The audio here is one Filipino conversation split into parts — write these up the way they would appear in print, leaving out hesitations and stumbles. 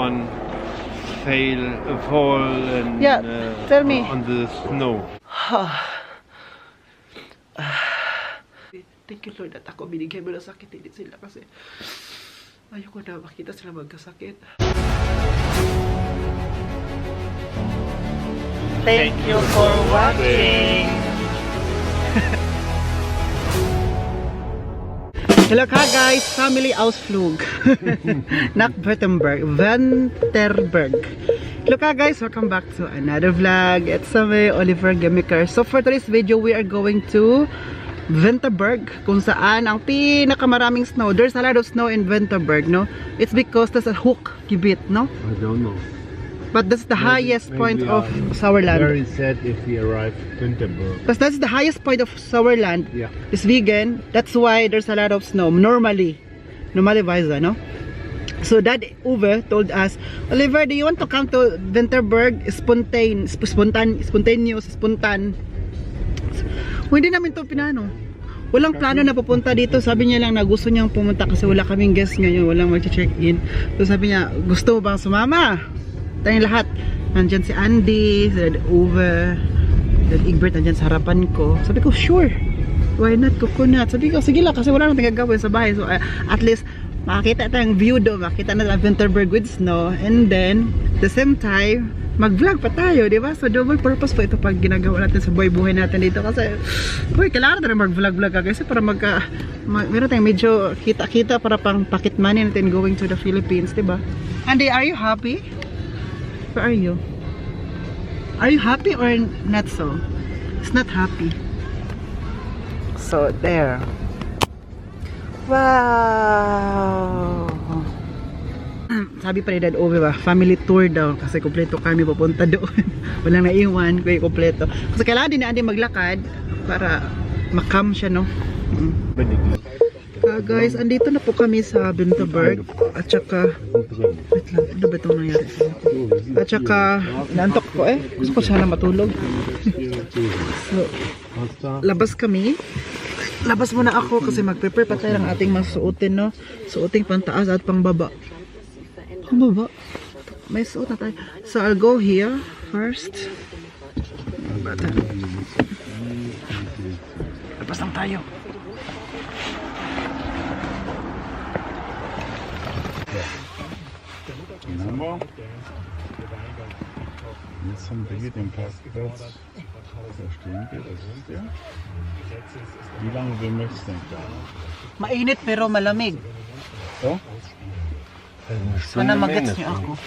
someone fall and Yeah, tell me. on the snow. Thank you Lord at ako binigay mo na sakit hindi sila kasi ayoko na makita sila magkasakit. Thank you for watching. Hello ka guys, family Ausflug. Nach Württemberg, Vanterberg. Hello ka guys, welcome back to another vlog. It's me, Oliver Gemiker. So for today's video, we are going to Vanterberg, kung saan ang pinakamaraming snow. There's a lot of snow in Vanterberg, no? It's because there's a hook gibit, no? I don't know. But that's the highest point of Sauerland. Very sad if we arrive Winterberg. Because that's the highest point of Sauerland. Yeah. It's vegan. That's why there's a lot of snow. Normalerweise, no? So Dad Uwe told us, Oliver, do you want to come to Winterberg? Spontan. Hindi namin to pinano. Walang plano na pupunta dito. Sabi niya lang na gusto niyang pumunta kasi wala kaming guest ngayon. Walang mag-check-in. So sabi niya, gusto mo bang sumama? Tayong lahat. Nandyan si Andy, si Dad Uwe, Dad Egbert, nandyan sa harapan ko. Sabi ko, sure. Why not? Coconut. Sabi ko, sige lang kasi wala nang gagawin sa bahay. So at least, makakita tayong view do. Makita na ang Winterberg with snow. And then, the same time, mag-vlog pa tayo, di ba? So double purpose po ito pag ginagawa natin sa buhay-buhay natin dito. Kasi, uy, kailangan natin mag-vlog-vlog ka. Kasi para meron tayong medyo kita-kita para pang pocket money natin going to the Philippines, di ba? Andy, are you happy? Where are you? Are you happy or not so? It's not happy. So, there. Wow! Sabi pa ni Dad Uwe ba, family tour daw kasi kompleto kami pupunta doon. Walang naiwan, kaya kompleto. Kasi kailangan din ni Andy maglakad para makam siya, no? Guys, andito na po kami sa Winterberg at saka wait lang, ano ba itong nangyari sa akin? At saka naantok ko gusto ko sana matulog. So, labas kami. Labas muna ako kasi mag-prepare pa tayo ng ating masuotin, no? Suoting pantaas at pangbaba. Pangbaba? May suot na tayo. So, I'll go here first. Labas lang tayo. Jetzt haben wir hier den Parkplatz. Da stehen wir, das ist der. Wie lange wir möchten da? Mainit pero malamig. So? Sana mag-gets niyo ako.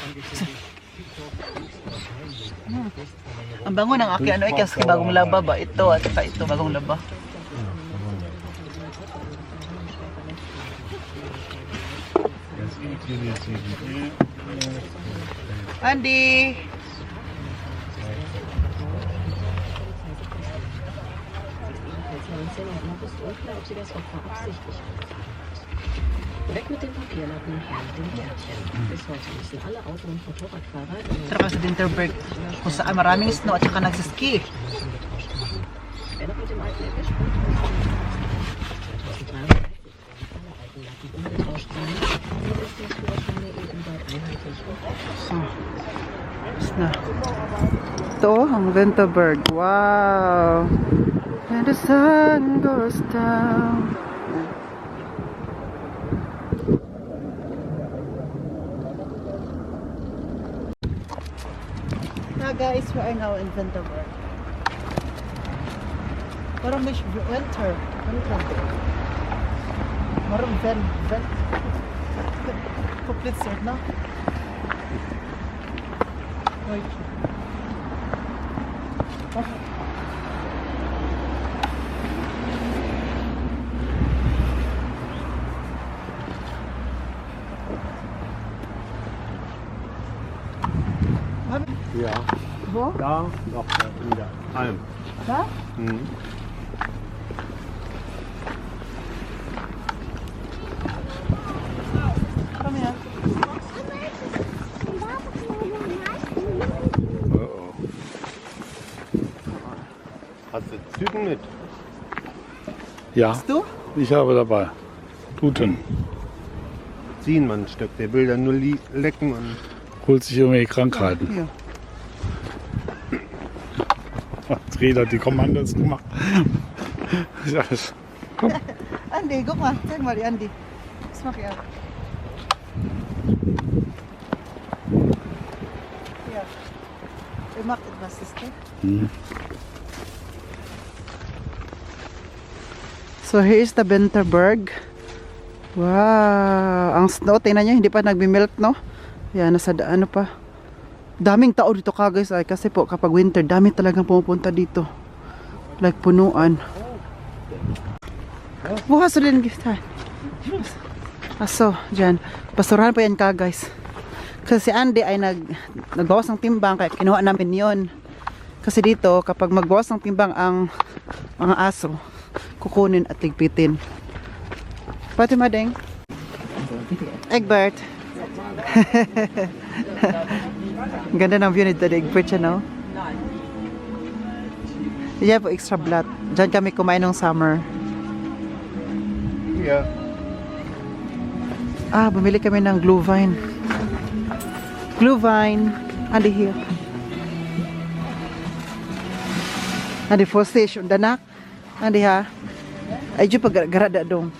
Ang bango ng aki ano kasi bagong laba ba ito at saka ito bagong laba. Andy! Weg mit dem Papierlappen, her mit dem Kärtchen. Bis heute müssen alle Auto- und Motorradfahrer... Tara sa Winterberg kung saan maraming snow at saka nagsiski. Wer noch mit dem alten erwischt wird, 2003 alle alten Lappen umgetauscht sein. Hier ist der Führerschein der EU-weit einheitlich und So, tapos na. Ito ang Winterberg. Wow! And the sun goes down. Guys, we are now in Winterberg. Parang may winter. Parang complete set, no? Right. Ja. Wo? Da, noch in der Alm. Da? Mhm. Komm her. Hast du Tüten mit? Ja, Hast du? ich habe dabei. Tuten. Ziehen wir ein Stück. Der will dann nur lecken und holt sich irgendwelche Krankheiten. Ja. Räder, die kommen anders gemacht. Das ist alles. Andy, guck mal. Zeig mal die Andy. Was macht er? Ja. Er macht etwas, ist das? Mhm. So here is the Winterberg. Wow, ang snow, tingnan nyo, hindi pa nagbi-melt, no? Yan, nasa ano pa. Daming tao dito ka guys, ay kasi po kapag winter, dami talagang pumupunta dito. Like punuan. Bukas rin kita. Aso, dyan. Pasurahan po yan ka guys. Kasi si Andy ay nagbawas ng timbang, kaya kinuha namin yon. Kasi dito, kapag magbawas ng timbang ang mga aso, kukunin at ligpitin. Pati madeng. Egbert. Ganda ng view nito, Egbert siya, no? Yan po, extra blat. Diyan kami kumain ng summer. Ja. Bumili kami ng Glühwein. Glühwein. Andi here. Andi full station. Danak. Andi ha. Ay, dyan pag-garada dong.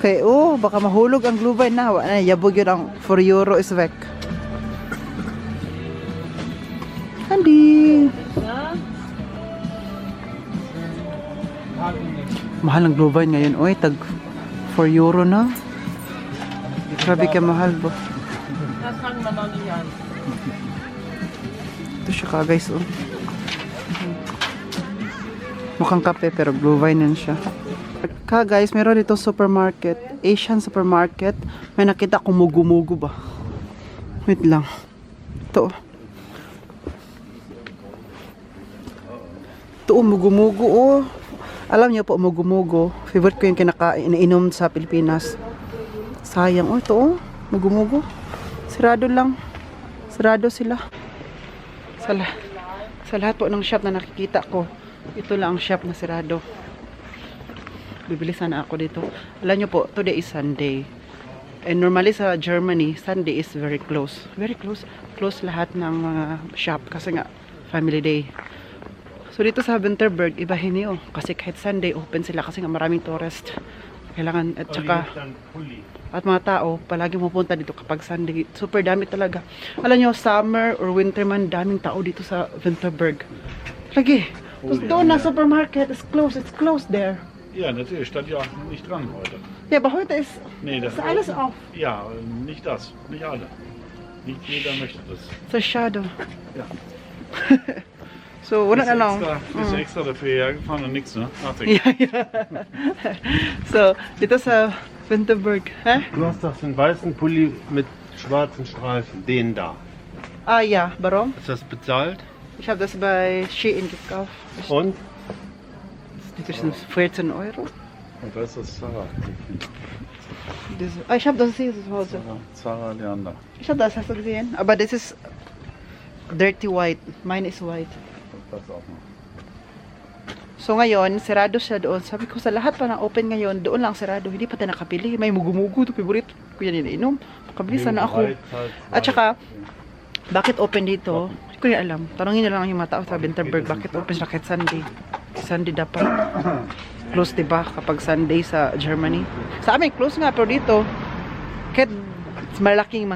Okay, baka mahulog ang Glühwein na. Yabog yun ang 4 euro is weg. Andi. Mahal ang Glühwein ngayon. Oy, tag 4 euro na. Grabe ka mahal ba? Ito siya ka guys, oh. Mukhang kape pero Glühwein yan siya. Ka guys, meron dito supermarket, Asian supermarket. May nakita kong mugu-mugu ba? Wait lang. Ito. Ito, mugu-mugu, oh. Alam niyo po, mugu-mugu. Favorite ko yung kinainom sa Pilipinas. Sayang. Oh, ito, oh. Mugu-mugu. Sarado lang. Sarado sila. Sa lahat po ng shop na nakikita ko, ito lang ang shop na sarado. Bibili sana ako dito. Alam nyo po, today is Sunday. And normally sa Germany, Sunday is very close. Very close. Close lahat ng shop kasi nga family day. So dito sa Winterberg, ibahin niyo. Kasi kahit Sunday, open sila kasi nga maraming tourist. Kailangan, at saka, at mga tao, palagi pupunta dito kapag Sunday. Super dami talaga. Alam nyo, summer or winter man, daming tao dito sa Winterberg. Lagi. Tapos doon na supermarket, it's closed there. Ja, natürlich, stand ja nicht dran heute. Ja, aber heute ist, Nee, das ist alles auf. Ja, nicht das, nicht alle. Nicht jeder möchte das. So schade. Ja. So, wala na lang. Bist du extra dafür hergefahren und nichts, ne? Nachdenken. Ja. So, dito sa Winterberg. Hä? Du hast doch den weißen Pulli mit schwarzen Streifen, den da. Ja, warum? Ist das bezahlt? Ich habe das bei Shein gekauft. Und? Das sind 14 Euro. Und da ist das Zara. Ich habe das hier zu Hause. Zara Leander. Ich habe das, hast du gesehen? Aber das ist dirty white. Mine is white. Das auch noch. So ngayon, sarado siya doon. Sabi ko sa lahat pa na open ngayon, doon lang sarado. Hindi pa tayo nakapili. May mugu-mugu. Ito, favorite ko yan ininom. Makabili sana ako. At saka, bakit open dito? Hindi ko rin alam. Tanongin nyo lang yung mga tao sa Winterberg. Bakit open siya kahit Sunday? Sunday dapat. Close diba kapag Sunday sa Germany? Sa amin, close nga. Pero dito, kahit malaking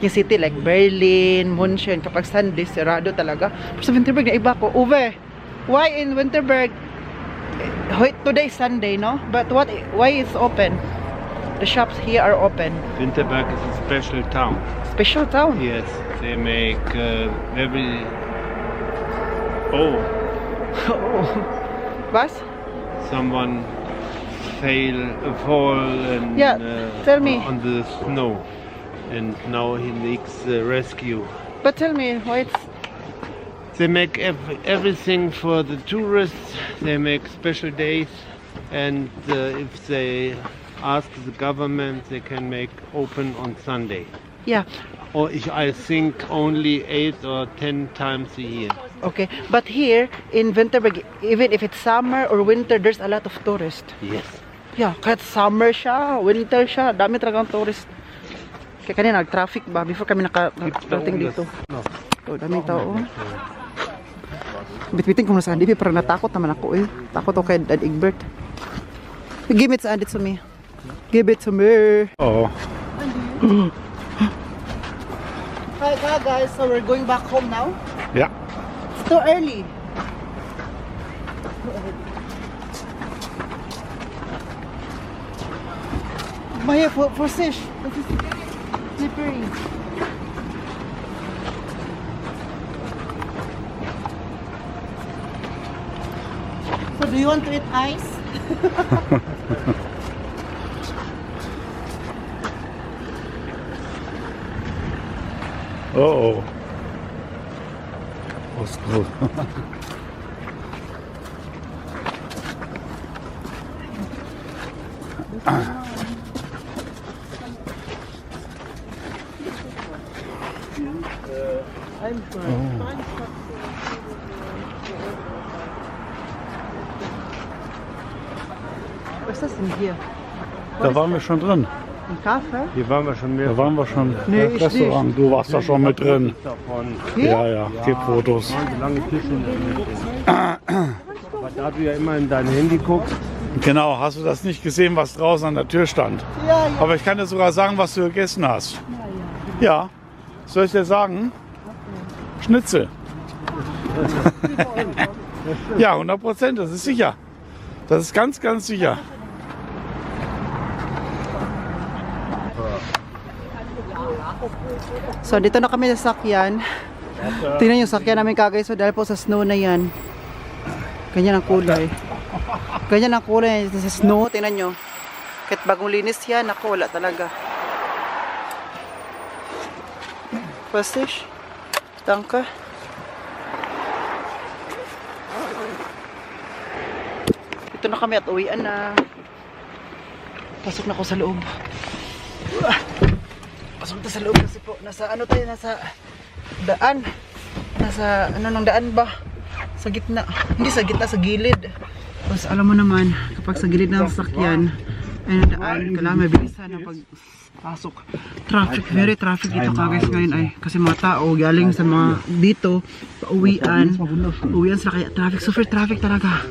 city like Berlin, München, kapag Sunday, sarado talaga. Pero sa Winterberg, na iba ko. Uwe, why in Winterberg, today is Sunday, no? But why it's open? The shops here are open. Winterberg is a special town. Special town? Yes, they make every... Oh, Was? someone fall and Yeah, tell me. on the snow. And now he makes rescue. But tell me, why it's... They make everything for the tourists. They make special days, and if they ask the government, they can make open on Sunday. Yeah, Or I think only 8 or 10 times a year. okay. But here, in Winterberg, even if it's summer or winter, there's a lot of tourists. Yes. Yeah, kahit summer siya, winter siya, dami talagang tourist. Kaya kanina nag-traffic ba before kami nakarating dito. Oh, daming tao. Bit-bitin ko na sa Andy, pero natakot naman ako eh. Takot ako kay Dad Egbert. Give it to Andy to me. Give it to me. Oh. Hi guys, so we're going back home now. Ja. It's too early. Maya, for fish. This is slippery. So do you want to eat ice? Oh. Was gut. I'm sure. Was ist das denn hier? Da waren wir schon drin. Ein Kaffee? Hier waren wir schon mehr. Da waren wir schon Nee, im ich Restaurant. Du warst da schon mit drin. Davon. Ja, ja, gibt Fotos. So lange Tische in der Mitte. Aber da du ja immer in dein Handy guckst, Genau, hast du das nicht gesehen, was draußen an der Tür stand? Ja, ja. Aber ich kann dir sogar sagen, was du gegessen hast. Ja. Soll ich dir sagen? Schnitzel. Ja, 100%, das ist sicher. Das ist ganz, ganz sicher. So, dito na kami sa sakyan. Tingnan yung sakyan namin kagay. So, dahil po sa snow na yan. Ganyan ang kulay. Ganyan ang kulay sa snow. Tingnan nyo. Kahit bagong linis yan, ako wala talaga. Pastish. Danke. Ito na kami at uwian na. Pasok na ako sa loob. Pasok na sa loob kasi po. Nasa ano tayo, nasa daan. Nasa ano ng daan ba? Sa gitna. Hindi sa gitna, sa gilid. Tapos alam mo naman, kapag sa gilid ng sasakyan, ay na daan, kailangan mabilisan ang pagpasok. Traffic, very traffic dito guys ngayon ay. Kasi mga tao galing sa mga dito, pauwian. Uwian sila kaya traffic, super traffic talaga.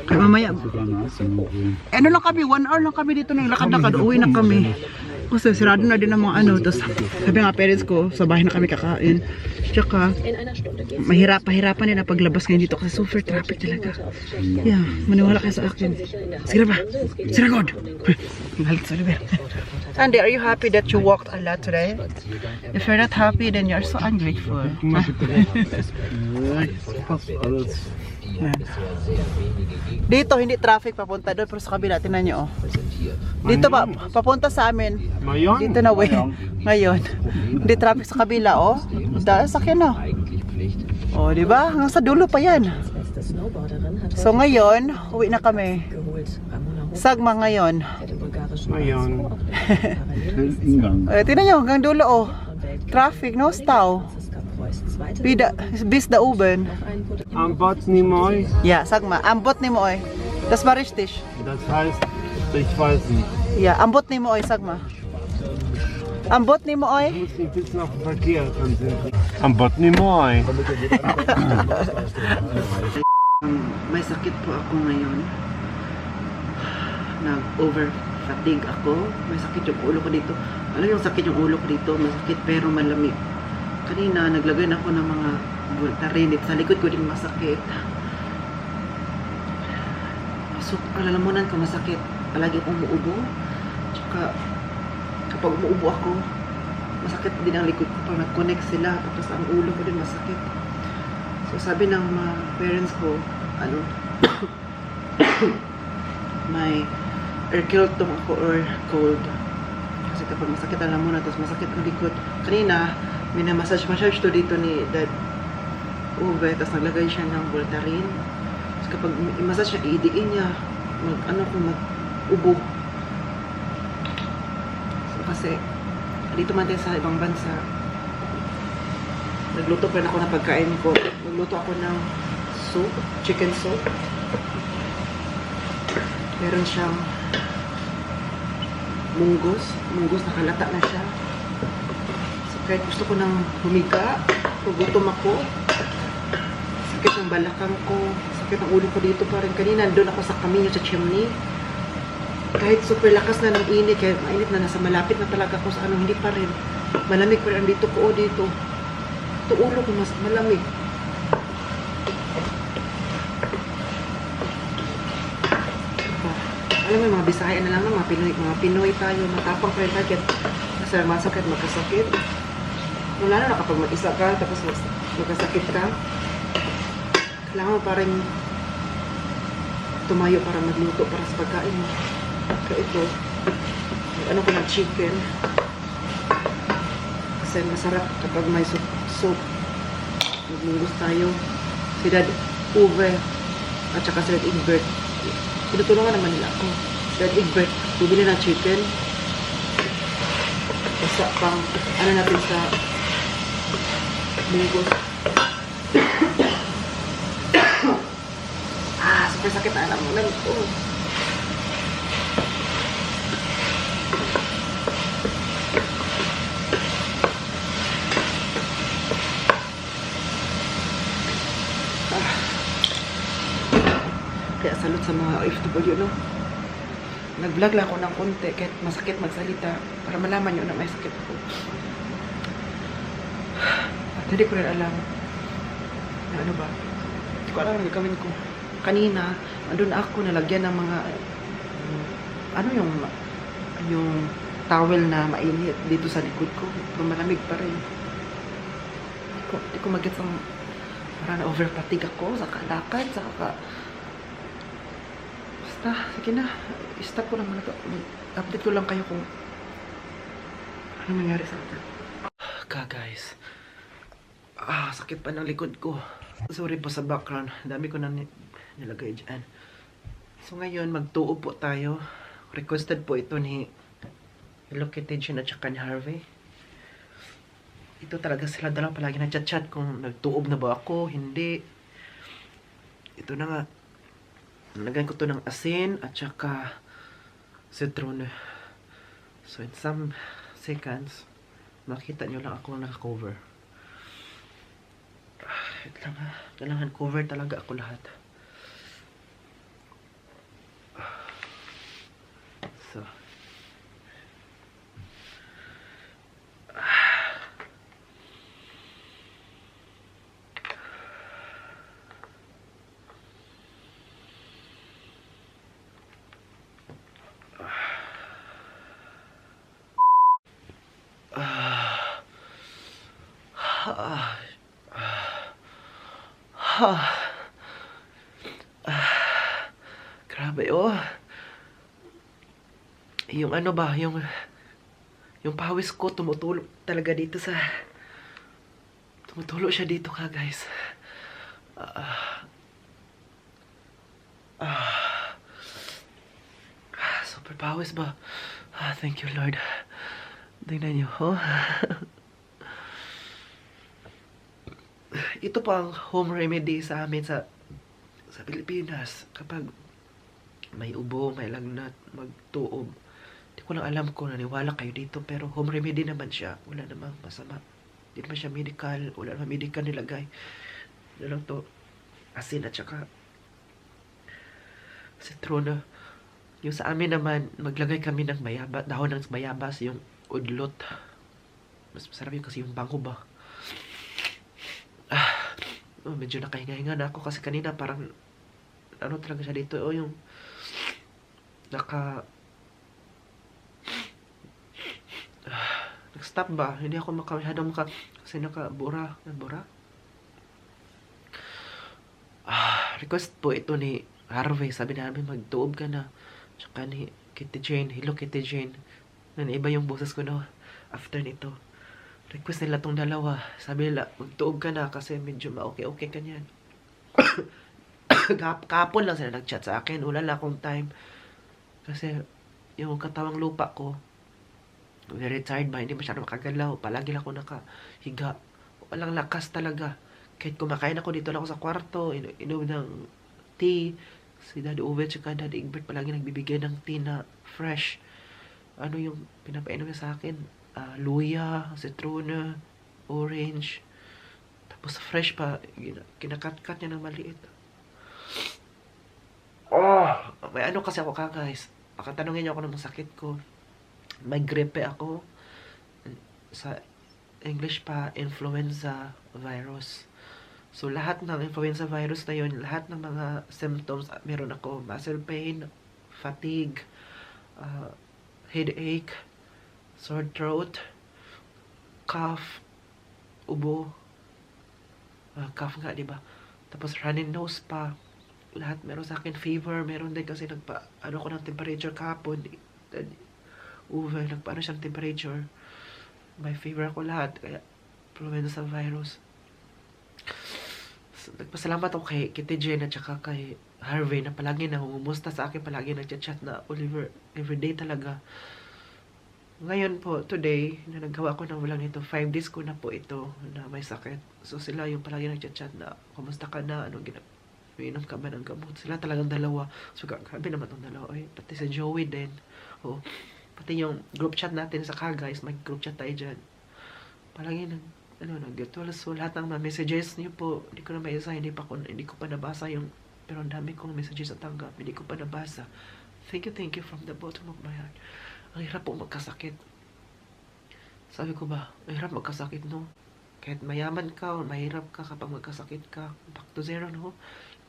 Kaya mamaya, ano lang kami, 1 hour lang kami dito ng lakad-lakad, uwi na kami. Kasi sirado na din ang mga ano, tapos sabi nga parents ko, sa bahay na kami kakain. Tsaka, pahirapan nila paglabas ngayon dito kasi super traffic talaga. Yeah, maniwala kayo sa akin. Sige ba? Siragod! Galit sa Oliver. Andy, are you happy that you walked a lot today? If you're not happy, then you're so ungrateful. Dito, hindi traffic papunta doon, pero sa kabila, tingnan nyo, oh. Dito ba, papunta sa amin. Ngayon? Dito na, way. Ngayon. Hindi traffic sa kabila, oh. Dahil sakyan na. Oh, di ba? Hanggang sa dulo pa yan. So ngayon, uwi na kami. Sagma ngayon. Ngayon. Tingnan nyo, hanggang dulo, oh. Traffic, no? Stau. Bis da oben. Ambot ni Moy. Ja, sag mal, ambot ni mo oy. Das war richtig. Das heißt, ich weiß nicht. Ja, ambot ni mo oy, sag mal. Ambot ni mo Du oy. musst ein bisschen auf den Verkehr konzentrieren. Ambot ni Moy. May sakit po ako ngayon. Nag-over-fatigue ako. May sakit yung ulo ko dito. Alam yung sakit yung ulo ko dito, masakit pero malamig. Kanina, naglagay na ako ng mga Voltaren dito. Sa likod ko din masakit. So, alalamunan ko masakit. Palagi akong umuubo. Tsaka, kapag umuubo ako, masakit din ang likod ko. Pag nag-connect sila, tapos ang ulo ko din masakit. So, sabi ng mga parents ko, ano, may air kiltong ako or cold. Kasi kapag masakit ang lamunan, tapos masakit ang likod. Kanina, minamassage to dito ni Dad Uwe, tapos naglagay siya ng Voltaren. Tapos kapag i-massage niya, iidiin niya, mag-ubo. So kasi, dito man din sa ibang bansa, nagluto pa rin ako ng pagkain ko. Nagluto ako ng soup, chicken soup. Meron siyang munggos nakalata na siya. Kahit gusto ko nang humiga, gugutom ako. Sakit ng balakang ko, sakit ng ulo ko dito pa rin. Kanina, doon ako sa kaminyo sa chimney. Kahit super lakas na ng init, kahit mainit na, nasa malapit na talaga ako sa ano, hindi pa rin. Malamig pa rin dito ko, dito. Ito ulo ko, mas malamig. Alam mo, mga Bisaya na lang, mga Pinoy tayo, matapang pa rin tayo, kahit nasa masakit, magkasakit. Wala na kapag mag-isa ka, tapos magkasakit ka, kailangan mo parang tumayo para magluto para sa pagkain mo. Kaya ito, ano ko na chicken. Kasi masarap kapag may soup. Maglulus tayo. Si Dad Uwe at saka si Dad Egbert. Pinutulungan naman nila ako. Si Dad Egbert, bubili ng chicken. Basta pang, ano natin sa linggo. Super sakit na alam mo na ito. Kaya salute sa mga OFW, no? Nag-vlog lang ako ng konti kahit masakit magsalita para malaman nyo na may sakit ako. At hindi ko rin alam na ano ba. Hindi ko alam ang gagawin ko. Kanina, andun ako nalagyan ng mga ano yung towel na mainit dito sa likod ko. Pero malamig pa rin. Hindi ko mag-gets ang parang na-overfatigue ako sa kalakad, sa basta, sige na. I-stop ko lang muna ito. Update ko lang kayo kung ano nangyari sa akin. Guys. Sakit pa ng likod ko. Sorry po sa background. Dami ko na nilagay dyan. So ngayon, magtuo po tayo. Requested po ito ni Hello Kitty Jane at saka ni Harvey. Ito talaga sila dalawa palagi nagchat-chat kung nagtuob na ba ako, hindi. Ito na nga. Nalagyan ko to ng asin at saka citron. So in some seconds, makita nyo lang ako naka-cover. Wait lang ha. Kailangan cover talaga ako lahat. So. Grabe oh. Yung ano ba, yung pawis ko tumutulo talaga dito sa tumutulo siya dito ka guys. Super pawis ba? Thank you Lord. Tingnan nyo, oh. Ito pa ang home remedy sa amin sa Pilipinas. Kapag may ubo, may lagnat, magtuob. Hindi ko lang alam kung naniwala kayo dito, pero home remedy naman siya. Wala namang masama. Hindi naman siya medical. Wala namang medical nilagay. Ano lang to, asin at saka citron. Yung sa amin naman, maglagay kami ng bayabas, dahon ng bayabas, yung udlot. Mas masarap yun kasi yung bango ba. Medyo nakahinga-hinga na ako kasi kanina parang ano talaga siya dito. Yung nag-stop ba? Hindi ako masyadong kasi nakabura. Request po ito ni Harvey. Sabi namin magtuob ka na. Tsaka ni Kitty Jane. Hello Kitty Jane. Naniiba yung boses ko na after nito. Request nila tong dalawa. Sabi nila, magtuob ka na kasi medyo ma-okay ka niyan. Kahapon lang sila nag-chat sa akin. Wala lang akong time. Kasi yung katawang lupa ko, very tired ba? Hindi masyado makagalaw. Palagi lang ako nakahiga. Walang lakas talaga. Kahit kumakain ako, dito lang ako sa kwarto. Inom ng tea. Si Daddy Uwe at Daddy Egbert palagi nagbibigay ng tea na fresh. Ano yung pinapainom niya sa akin? luya, citrona, orange. Tapos fresh pa, kinakat-kat niya ng maliit. May ano kasi ako guys. Tanungin niyo ako ng sakit ko. May gripe ako. Sa English pa, influenza virus. So, lahat ng influenza virus na yun, lahat ng mga symptoms, meron ako muscle pain, fatigue, headache, sore throat, cough, ubo, cough nga, diba? Tapos running nose pa. Lahat meron sa akin, fever, meron din kasi ano ko ng temperature kahapon. Nagpaano siya ng temperature. May fever ako lahat, kaya influenza virus. So, nagpasalamat ako kay Kitty Jane at saka kay Harvey na palagi nangungumusta sa akin, palagi nagchat-chat na Oliver, everyday talaga. Ngayon po, today, na naggawa ko ng walang ito, 5 days ko na po ito na may sakit. So sila yung palagi nagchat-chat na, kumusta ka na, anong inom ka ba ng gamot? Sila talagang dalawa. So grabe naman tong dalawa. Ay, pati si Joey din. Oh, pati yung group chat natin sa guys, may group chat tayo dyan. Palagi nag-virtual. So lahat ng mga messages niyo po, hindi ko na maisa, hindi ko pa nabasa yung, pero ang dami kong messages at tanggap, hindi ko pa nabasa. Thank you from the bottom of my heart. Ang hirap po magkasakit. Sabi ko ba, ang hirap magkasakit, no? Kahit mayaman ka o mahirap ka kapag magkasakit ka, back to zero, no?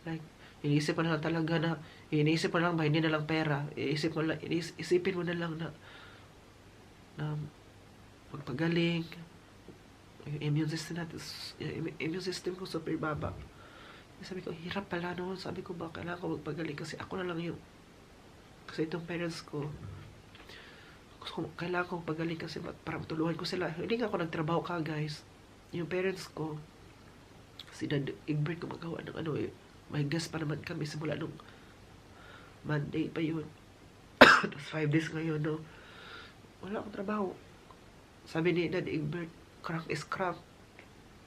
Like, iniisip mo na lang talaga na, iniisip mo na lang ba, hindi na lang pera. Isipin mo na lang na magpagaling. Yung immune system natin, yung immune system ko super baba. Sabi ko, hirap pala, no? Sabi ko ba, kailangan ko magpagaling kasi ako na lang yung, kasi itong parents ko, kailangan kong pagaling kasi para matulungan ko sila. Hindi nga ako nagtrabaho guys. Yung parents ko, si Dad Egbert gumagawa ng may gas pa naman kami simula nung Monday pa yun. Tapos 5 days ngayon, no? Wala akong trabaho. Sabi ni Dad Egbert, crank is crank.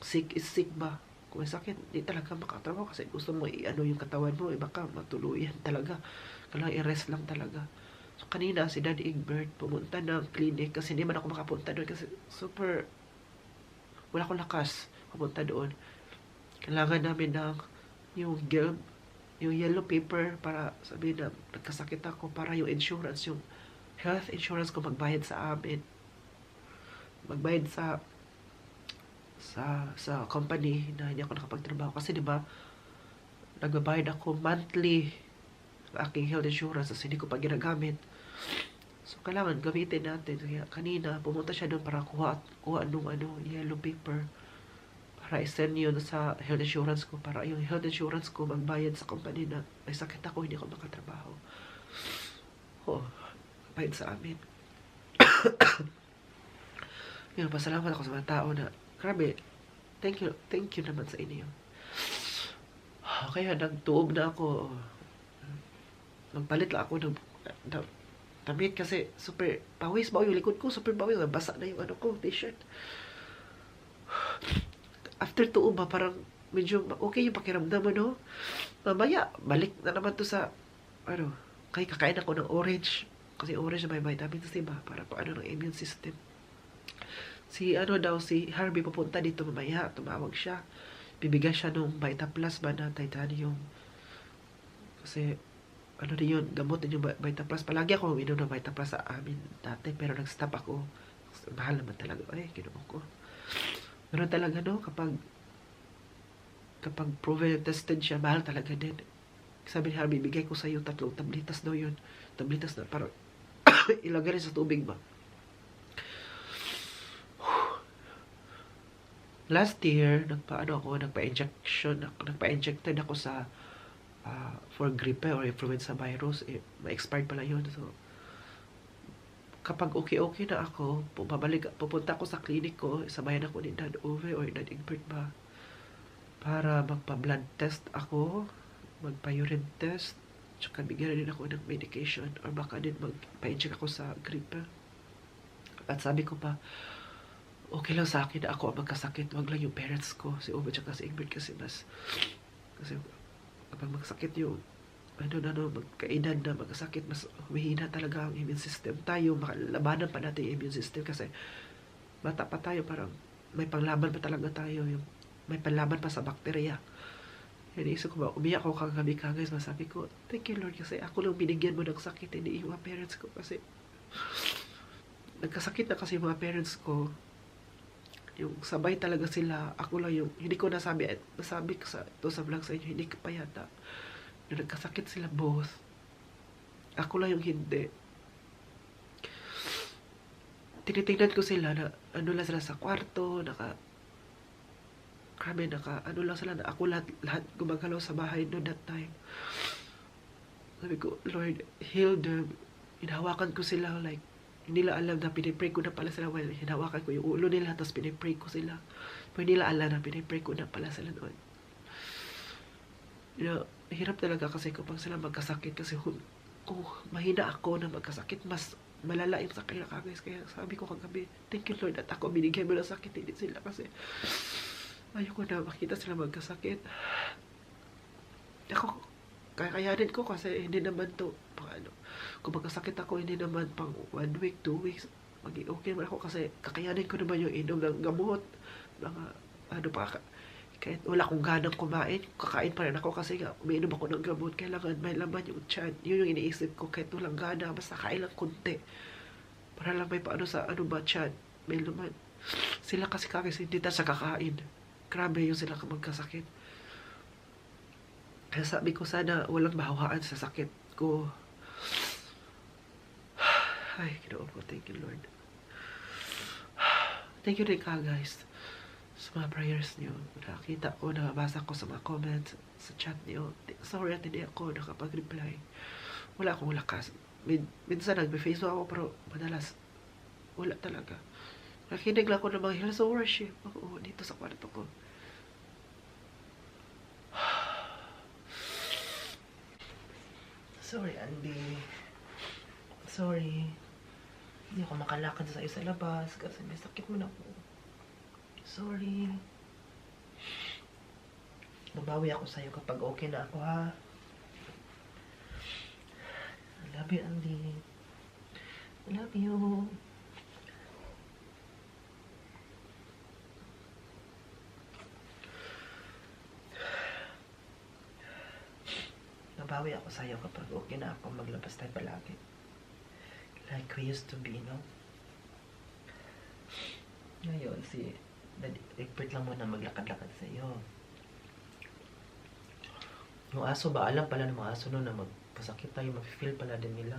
Sick is sick ba? Kung may sakit, di talaga makatrabaho kasi gusto mo yung katawan mo, baka matuluyan talaga. Kailangan i-rest lang talaga. So, kanina si Daddy Egbert pumunta ng clinic kasi hindi man ako makapunta doon kasi super wala akong lakas pumunta doon. Kailangan namin ng yung yellow paper para sabihin na nagkasakit ako para yung insurance, yung health insurance ko magbayad sa amin. Magbayad sa company na hindi ako nakapagtrabaho kasi 'di ba nagbabayad ako monthly aking health insurance kasi hindi ko pa ginagamit. So, kailangan gamitin natin. Kaya kanina, pumunta siya doon para kuha nung yellow paper para i-send yun sa health insurance ko para yung health insurance ko magbayad sa company na may sakit ako, hindi ako makatrabaho. Oh, bayad sa amin. Yun, pasalamat ako sa mga tao na, grabe, thank you naman sa inyo. Kaya nagtuog na ako. Nagpalit lang ako ng damit kasi super pawis ba yung likod ko, super pawis, basa na yung ko, t-shirt. After tuo ba, parang medyo okay yung pakiramdam, no? Mamaya, balik na naman to sa, kakain ako ng orange. Kasi orange na may vitamins, diba? Para ng immune system. Si Harvey pupunta dito mamaya, tumawag siya. Bibigyan siya ng Vita Plus ba na titanium. Kasi, din yun, gamot din yung Vita Plus. Palagi ako uminom ng Vita Plus sa amin dati, pero nag-stop ako. Mahal naman talaga. Ay, kinuha ko. Meron talaga, no? Kapag proven tested siya, mahal talaga din. Sabi ni Harvey, bigay ko sa'yo 3 tablitas daw yun. Tablitas na parang ilagay rin sa tubig ba. Last year, nagpa-injected ako sa for gripe or influenza virus. Ma-expired pala yun. So, kapag okay na ako, pupunta ako sa clinic ko, sabayan ako ni Dad Ove or Dad Egbert ba, para magpa-blood test ako, magpa-urine test, tsaka bigyan din ako ng medication or baka din magpa-inject ako sa gripe. At sabi ko pa, okay lang sa akin na ako ang magkasakit, wag lang yung parents ko, si Ove tsaka si Egbert kasi kapag magkasakit yung magkaedad na magkasakit, mas humihina talaga ang immune system. Tayo, makalabanan pa natin yung immune system kasi bata pa tayo, parang may panglaban pa talaga tayo, yung may panlaban pa sa bakterya. Iniisip ko ba, umiyak ako kagabi guys, masabi ko, thank you Lord, kasi ako lang binigyan mo ng sakit, hindi yung mga parents ko, kasi nagkasakit na kasi yung mga parents ko, yung sabay talaga sila, ako lang yung, hindi ko nasabi ko sa, ito sa vlog sa inyo, hindi ka pa yata, yung nagkasakit sila both, ako lang yung hindi. Tinitingnan ko sila na ano lang sila sa kwarto, ano lang sila na ako lahat gumagalaw sa bahay noon that time. Sabi ko, Lord, heal them. Hinahawakan ko sila, like, hindi nila alam na pinipray ko na pala sila. Well, hinahawakan ko yung ulo nila, tapos pinipray ko sila. Pero hindi nila alam na pinipray ko na pala sila noon. You know, hirap talaga kasi kapag sila magkasakit, kasi kung mahina ako na magkasakit, mas malala yung sakit na guys. Kaya sabi ko kagabi, thank you Lord at ako binigyan mo ng sakit, hindi sila, kasi ayoko na makita sila magkasakit. Ako, kakayanin ko kasi hindi naman to pang ano, kung magkasakit ako hindi naman pang 1 week, 2 weeks maging okay naman ako, kasi kakayanin ko naman yung inom ng gamot, mga ano pa, kahit wala akong ganang kumain, kakain pa rin ako kasi nga, umiinom ako ng gamot, kailangan may laman yung tiyan. Yun yung iniisip ko, kahit walang gana, basta kain lang konti. Para lang may paano sa ano ba tiyan, may laman. Sila kasi hindi na sa kakain. Grabe yung sila magkasakit. Kaya sabi ko, sana walang mahawaan sa sakit ko. Ay, Ginoo ko, thank you Lord. Thank you rin ka guys sa mga prayers niyo. Nakita ko, nabasa ko sa mga comments, sa chat niyo. Sorry at hindi ako nakapag-reply. Wala akong lakas. Minsan nagbe-Facebook ako, pero madalas wala talaga. Nakinig lang ako ng mga Hills of Worship. Oo, dito sa kwarto ko. Sorry, Andy. Sorry. Hindi ako makalakad sa isa labas kasi may sakit mo na ako. Sorry. Babawi ako sa'yo kapag okay na ako, ha? I love you, Andy. I love you. Babawi ako sa'yo kapag okay na ako, maglabas tayo palagi. Like we used to be, no? Ngayon, si Egbert lang muna maglakad-lakad sa'yo. Yung aso ba? Alam pala ng mga aso no na magkasakit tayo, ma-feel pala din nila.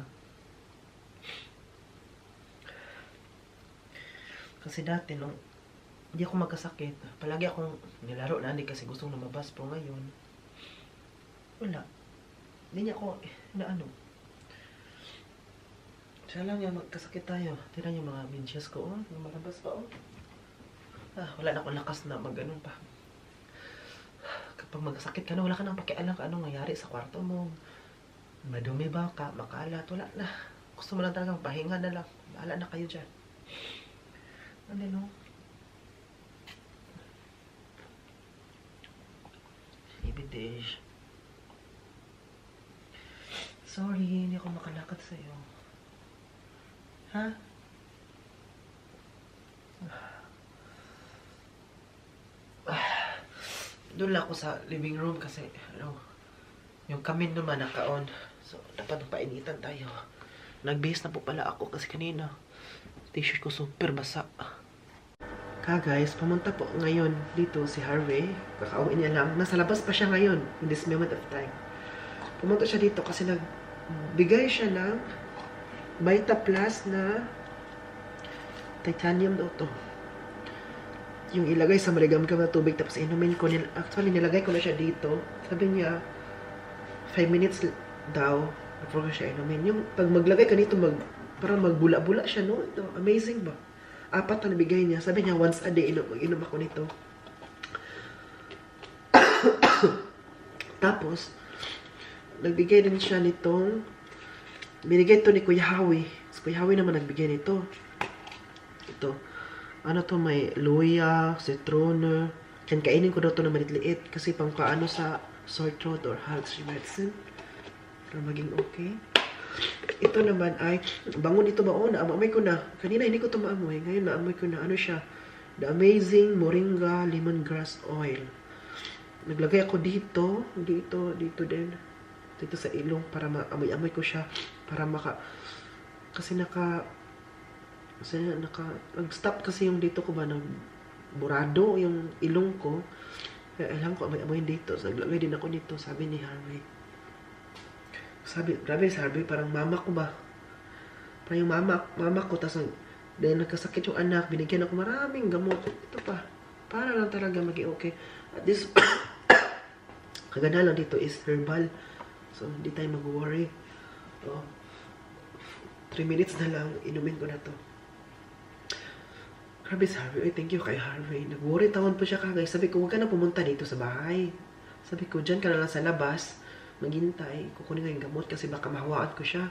Kasi dati, nung hindi ako magkasakit, palagi akong nilaro na hindi kasi gustong lumabas. Pero ngayon, wala. Hindi niya ako, ano. Siya lang yung magkasakit tayo. Tira yung mga medyas ko, oh. Yung malabas pa, oh. Wala na akong lakas na mag-ano pa. Kapag magkasakit ka na, wala ka nang pakialam ka anong nangyari sa kwarto mo. Madumi ba ka, makalat, wala na. Gusto mo lang talagang pahinga na lang. Bahala na kayo dyan. Ano, no? Ibidish. Sorry, hindi ako makalakad sa'yo. Ha? Doon lang ako sa living room kasi, ano, yung kamin naman naka-on. So, dapat painitan tayo. Nagbihis na po pala ako kasi kanina, t-shirt ko super basa. Guys, pumunta po ngayon dito si Harvey. Kakauwi niya lang. Nasa labas pa siya ngayon, in this moment of time. Pumunta siya dito kasi nagbigay siya ng Vita Plus na titanium daw to. Yung ilagay sa maligam-gam na tubig tapos inumin ko. Actually, nilagay ko na siya dito. Sabi niya, 5 minutes daw before ko siya inumin. Yung pag maglagay ka dito, parang magbula-bula siya, no? Ito, amazing ba? 4 na nabigay niya. Sabi niya, once a day, mag-inom ako nito. Tapos, nagbigay din siya nitong, binigay ito ni Kuya Hawi. So, Kuya Hawi naman nagbigay nito. Ito. Ano to, may luya, citron. Kainin ko daw ito na maliit-liit. Kasi pang paano sa sore throat or health medicine. Para maging okay. Ito naman ay, bangon ito ba? Oo, naamoy ko na. Kanina hindi ko ito maamoy. Ngayon naamoy ko na. Ano siya? The Amazing Moringa Lemongrass Oil. Naglagay ako dito din. Dito sa ilong para maamoy-amoy ko siya. Para kasi nag-stop kasi yung dito ko ba ng burado yung ilong ko. Kaya alam ko amoy-amoy dito. So naglagay din ako dito, sabi ni Harvey. Grabe si Harvey, parang mama ko ba? Parang yung mama ko, tapos dahil nagkasakit yung anak, binigyan ako maraming gamot. Ito pa, para lang talaga maging okay. At this, kaganda lang dito is herbal. So, hindi tayo mag-worry. 3 minutes na lang, inumin ko na to. Grabe si Harvey. Ay, thank you kay Harvey. Nag-worry tawon po siya kagay. Sabi ko, huwag ka na pumunta dito sa bahay. Sabi ko, dyan ka na lang sa labas. Maghintay. Kukunin nga yung gamot kasi baka mahawaan ko siya.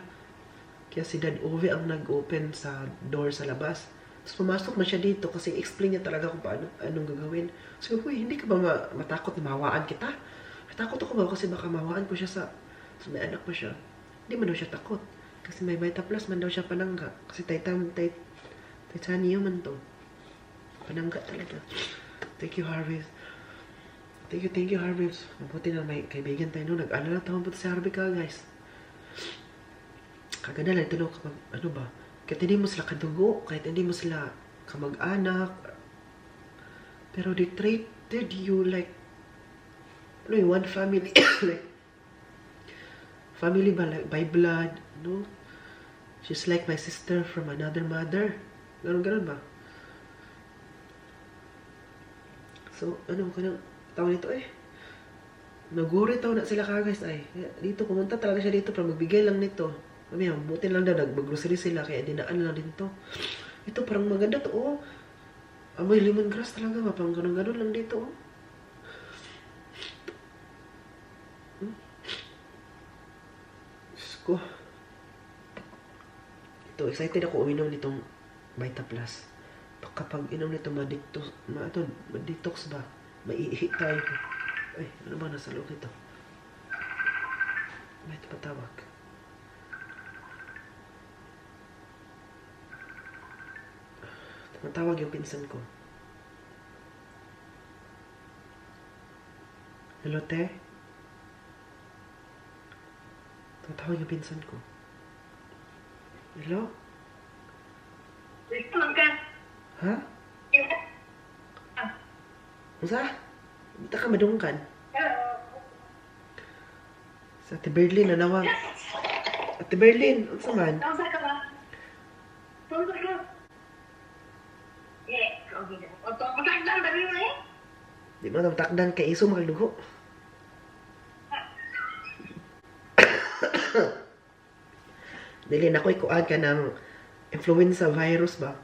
Kaya si Dad Ove ang nag-open sa door sa labas. Tapos pumasok na siya dito kasi explain niya talaga kung anong gagawin. So, hindi ka ba matakot na mahawaan kita? Matakot ako ba kasi baka mahawaan ko siya sa may anak ko siya. Hindi man daw siya takot. Kasi may Vita Plus man daw siya panangga. Kasi titanium man to. Panangga talaga. Thank you, Harvey. Thank you, Harvey. Mabuti na may kaibigan tayo no. Nag-alala tawang po si Harvey ka, guys. Kaganda lang ito, ano ba? Kahit hindi mo sila kadugo, kahit hindi mo sila kamag-anak. Pero they treated you like, ano yung one family, like, family ba, like, by blood, no? She's like my sister from another mother. Ganon ba? So, ano, kanang tawag nito naguri tao na sila ka, guys, dito, pumunta talaga siya dito para magbigay lang nito. Kami, buti lang daw, mag-grocery sila, kaya dinaan lang din to. Ito, parang maganda to, amoy lemongrass talaga, parang ganun-ganun lang dito, Diyos ko. Ito, excited ako uminom nitong Vita Plus. Kapag inom nito, ma-detox ba? Maiihi tayo. Ay, ano ba nasa loob ito? May ito patawag. Tumatawag yung pinsan ko. Hello, te? Tumatawag yung pinsan ko. Hello? Ha? Usa? Dito ka madungkan. Sa Ate Berlin, nanawag. Ate Berlin, unsa man? Di mo nang takdan kay iso magdugo. Dili na ko'y kuan ka ng influenza virus ba?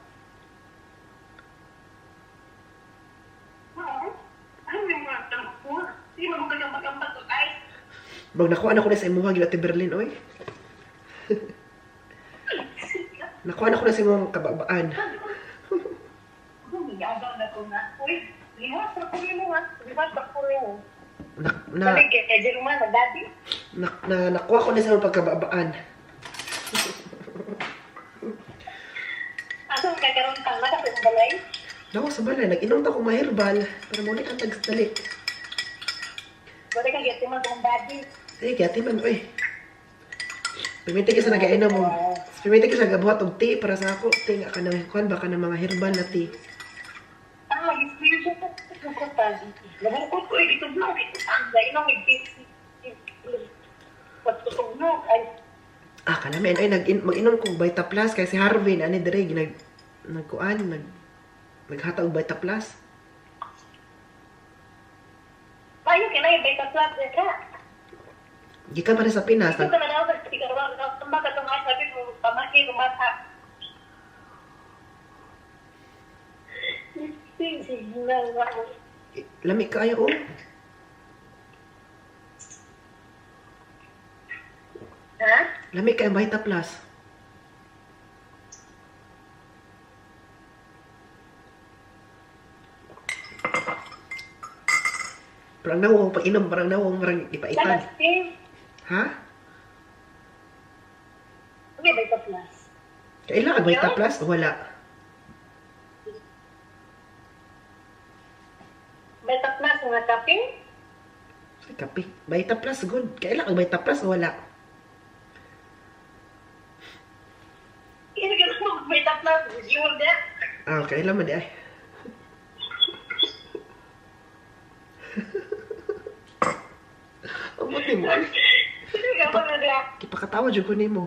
Bag nakuha na ko na sa imuha gila Ate Berlin, oy. Nakuha na ko na sa imuha kababaan. Nakuha ko na sa imuha pagkababaan. Asa ka karon ka na sa balay? Nawa sa balay, nag-inom ta ko ma-herbal para mo ni ang tagdali. Wala kang gati man kung daddy. Sige, gati man, oy. Pimiti ka sa nag-ainom mo. Pimiti ka sa gabuhat og tea para sa ako. Tea nga ka ng kuhan baka ng mga herbal na tea. Experience ko ko pa. Laban ko ito vlog ito. Dahil nang pagtutugnog ay Kanamin, ay mag-inom ko Vita Plus kay si Harvey na ani dire naghatag og Vita Plus. payo kinay Vita Plus ka. Gikan pa rin sa Pinas. Ito na daw sa siguro tama ka tong sabi mo pamaki rumata. Lami kayo Ha? Lami kayo Vita Plus. Parang nawang pag-inom, parang nawang marang ipaitan. Ha? Kailangan Vita Plus o wala? Beta plus nga kape. Kape. Vita Plus, good. Kailangan Vita Plus o wala? Kaya ganun mo, beta plus. Yun na. Ah, kailangan di ay. Ang buti mo. Sige ka pa na. Ipakatawa dyan ko nimo.